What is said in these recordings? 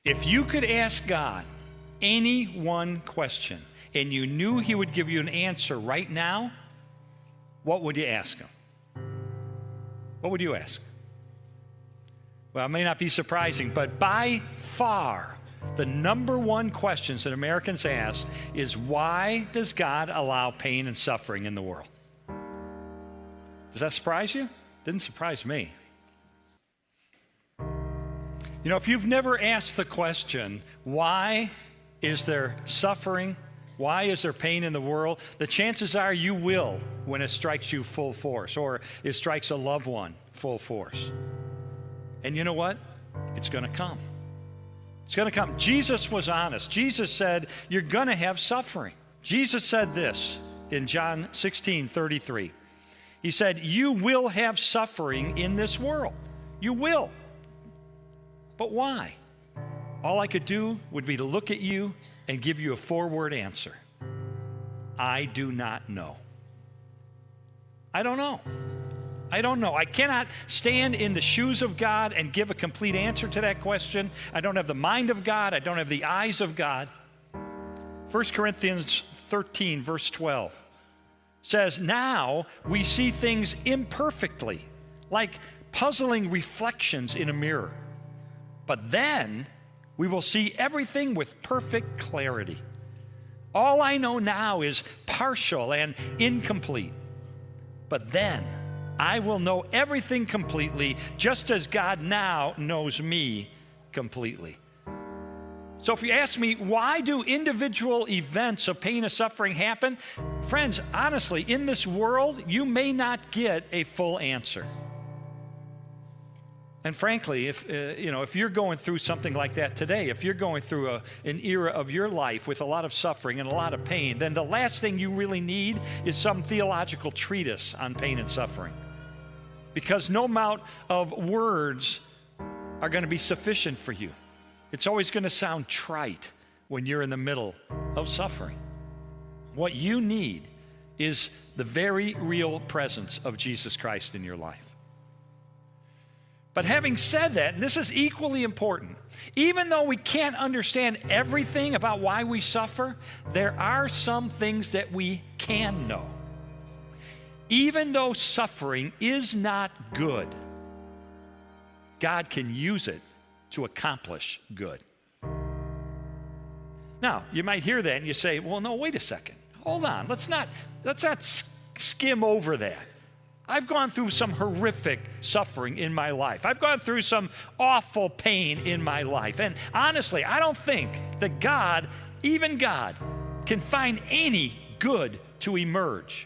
If you could ask God any one question and you knew he would give you an answer right now, what would you ask him? What would you ask? Well, it may not be surprising, but by far, the number one questions that Americans ask is, why does God allow pain and suffering in the world? Does that surprise you? Didn't surprise me. You know, if you've never asked the question, why is there suffering? Why is there pain in the world? The chances are you will when it strikes you full force, or it strikes a loved one full force. And you know what? It's going to come. It's going to come. Jesus was honest. Jesus said, you're going to have suffering. Jesus said this in John 16:33. He said, you will have suffering in this world. You will. But why? All I could do would be to look at you and give you a four-word answer. I do not know. I don't know. I don't know. I cannot stand in the shoes of God and give a complete answer to that question. I don't have the mind of God. I don't have the eyes of God. 1 Corinthians 13, verse 12 says, now we see things imperfectly, like puzzling reflections in a mirror. But then we will see everything with perfect clarity. All I know now is partial and incomplete. But then I will know everything completely, just as God now knows me completely. So if you ask me, why do individual events of pain and suffering happen? Friends, honestly, in this world, you may not get a full answer. And frankly, if you're going through something like that today, if you're going through an era of your life with a lot of suffering and a lot of pain, then the last thing you really need is some theological treatise on pain and suffering. Because no amount of words are going to be sufficient for you. It's always going to sound trite when you're in the middle of suffering. What you need is the very real presence of Jesus Christ in your life. But having said that, and this is equally important, even though we can't understand everything about why we suffer, there are some things that we can know. Even though suffering is not good, God can use it to accomplish good. Now, you might hear that and you say, well, no, wait a second. Hold on. Let's not skim over that. I've gone through some horrific suffering in my life. I've gone through some awful pain in my life. And honestly, I don't think that God, even God, can find any good to emerge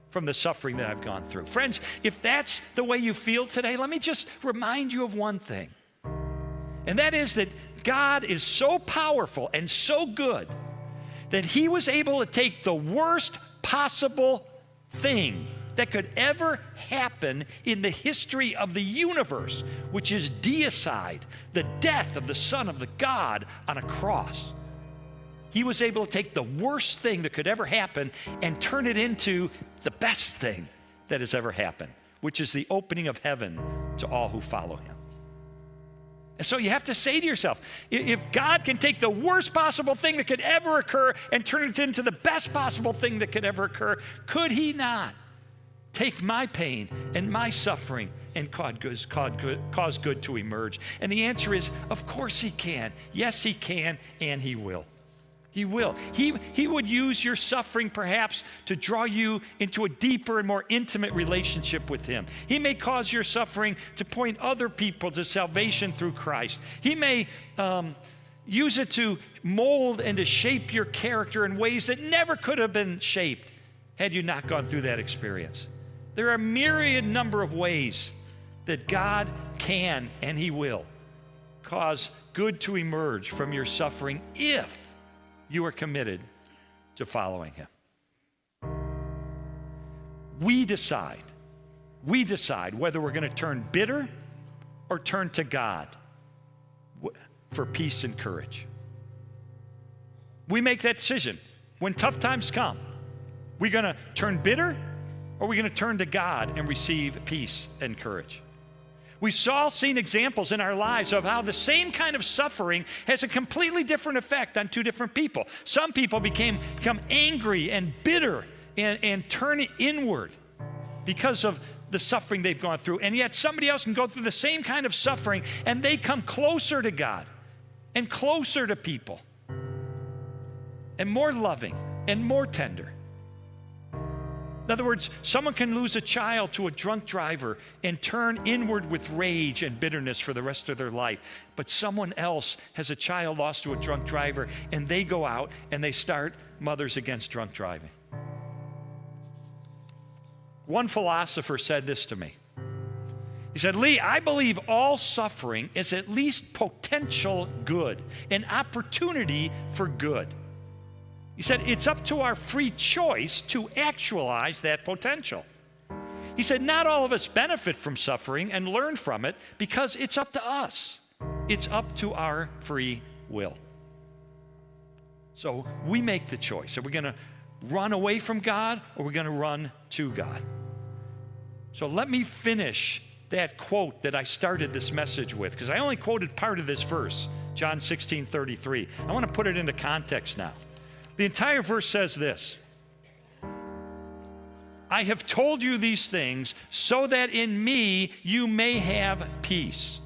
from the suffering that I've gone through. Friends, if that's the way you feel today, let me just remind you of one thing. And that is that God is so powerful and so good that he was able to take the worst possible thing that could ever happen in the history of the universe, which is deicide, the death of the Son of the God on a cross. He was able to take the worst thing that could ever happen and turn it into the best thing that has ever happened, which is the opening of heaven to all who follow him. And so you have to say to yourself, if God can take the worst possible thing that could ever occur and turn it into the best possible thing that could ever occur, could he not take my pain and my suffering and cause good to emerge? And the answer is, of course he can. Yes, he can, and he will. He will. He would use your suffering perhaps to draw you into a deeper and more intimate relationship with him. He may cause your suffering to point other people to salvation through Christ. He may use it to mold and to shape your character in ways that never could have been shaped had you not gone through that experience. There are a myriad number of ways that God can and he will cause good to emerge from your suffering if you are committed to following him. We decide whether we're going to turn bitter or turn to God for peace and courage. We make that decision. When tough times come, we're going to turn bitter or we're going to turn to God and receive peace and courage. We've all seen examples in our lives of how the same kind of suffering has a completely different effect on two different people. Some people become angry and bitter and turn inward because of the suffering they've gone through. And yet somebody else can go through the same kind of suffering and they come closer to God and closer to people and more loving and more tender. In other words, someone can lose a child to a drunk driver and turn inward with rage and bitterness for the rest of their life. But someone else has a child lost to a drunk driver and they go out and they start Mothers Against Drunk Driving. One philosopher said this to me. He said, Lee, I believe all suffering is at least potential good, an opportunity for good. He said, it's up to our free choice to actualize that potential. He said, not all of us benefit from suffering and learn from it because it's up to us. It's up to our free will. So we make the choice. Are we going to run away from God or are we going to run to God? So let me finish that quote that I started this message with, because I only quoted part of this verse, John 16:33. I want to put it into context now. The entire verse says this: I have told you these things so that in me you may have peace.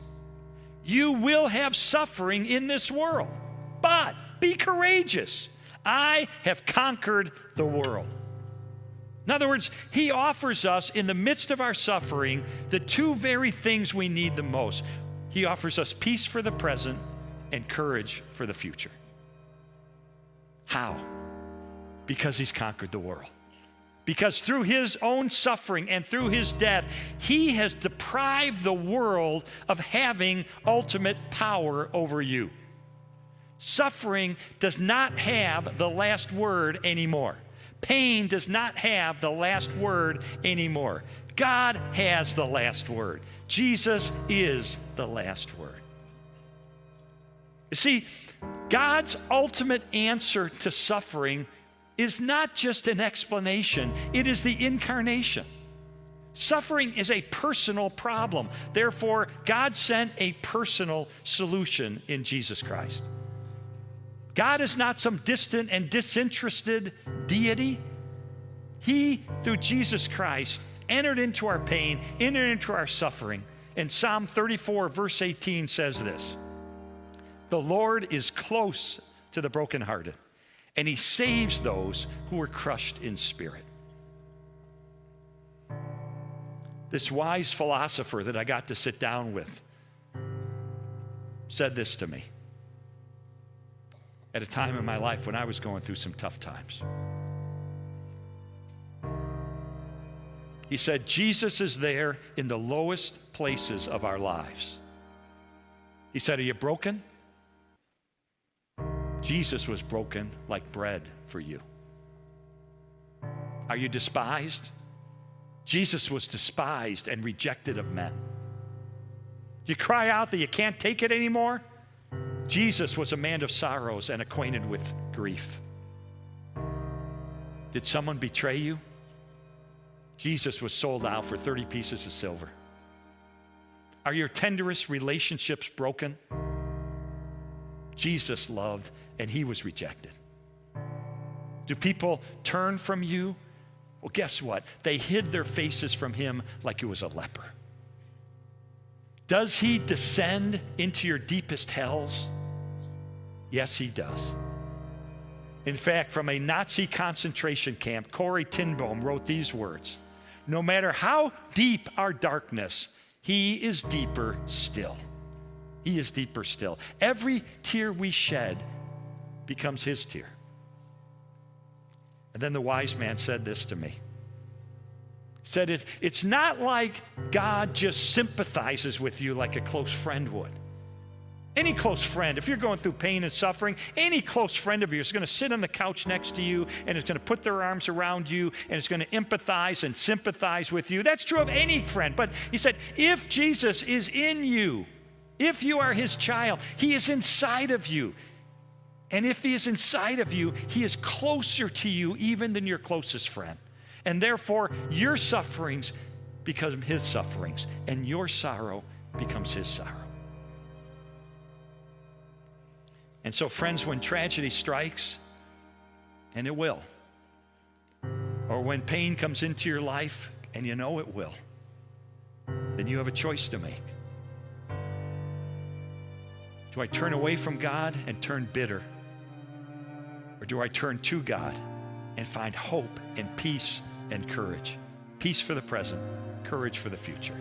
You will have suffering in this world, but be courageous. I have conquered the world. In other words, he offers us in the midst of our suffering the two very things we need the most. He offers us peace for the present and courage for the future. How? Because he's conquered the world. Because through his own suffering and through his death, he has deprived the world of having ultimate power over you. Suffering does not have the last word anymore. Pain does not have the last word anymore. God has the last word. Jesus is the last word. You see, God's ultimate answer to suffering is not just an explanation, it is the incarnation. Suffering is a personal problem. Therefore, God sent a personal solution in Jesus Christ. God is not some distant and disinterested deity. He, through Jesus Christ, entered into our pain, entered into our suffering. And Psalm 34, verse 18 says this: the Lord is close to the brokenhearted, and he saves those who are crushed in spirit. This wise philosopher that I got to sit down with said this to me at a time in my life when I was going through some tough times. He said, Jesus is there in the lowest places of our lives. He said, are you broken? Jesus was broken like bread for you. Are you despised? Jesus was despised and rejected of men. You cry out that you can't take it anymore? Jesus was a man of sorrows and acquainted with grief. Did someone betray you? Jesus was sold out for 30 pieces of silver. Are your tenderest relationships broken? Jesus loved and he was rejected. Do people turn from you? Well, guess what? They hid their faces from him like he was a leper. Does he descend into your deepest hells? Yes, he does. In fact, from a Nazi concentration camp, Corrie ten Boom wrote these words: no matter how deep our darkness, he is deeper still. He is deeper still. Every tear we shed becomes his tear. And then the wise man said this to me. He said, it's not like God just sympathizes with you like a close friend would. Any close friend, if you're going through pain and suffering, any close friend of yours is going to sit on the couch next to you and is going to put their arms around you and is going to empathize and sympathize with you. That's true of any friend. But he said, if Jesus is in you, if you are his child, he is inside of you. And if he is inside of you, he is closer to you even than your closest friend. And therefore, your sufferings become his sufferings, and your sorrow becomes his sorrow. And so, friends, when tragedy strikes, and it will, or when pain comes into your life, and you know it will, then you have a choice to make. Do I turn away from God and turn bitter? Or do I turn to God and find hope and peace and courage? Peace for the present, courage for the future.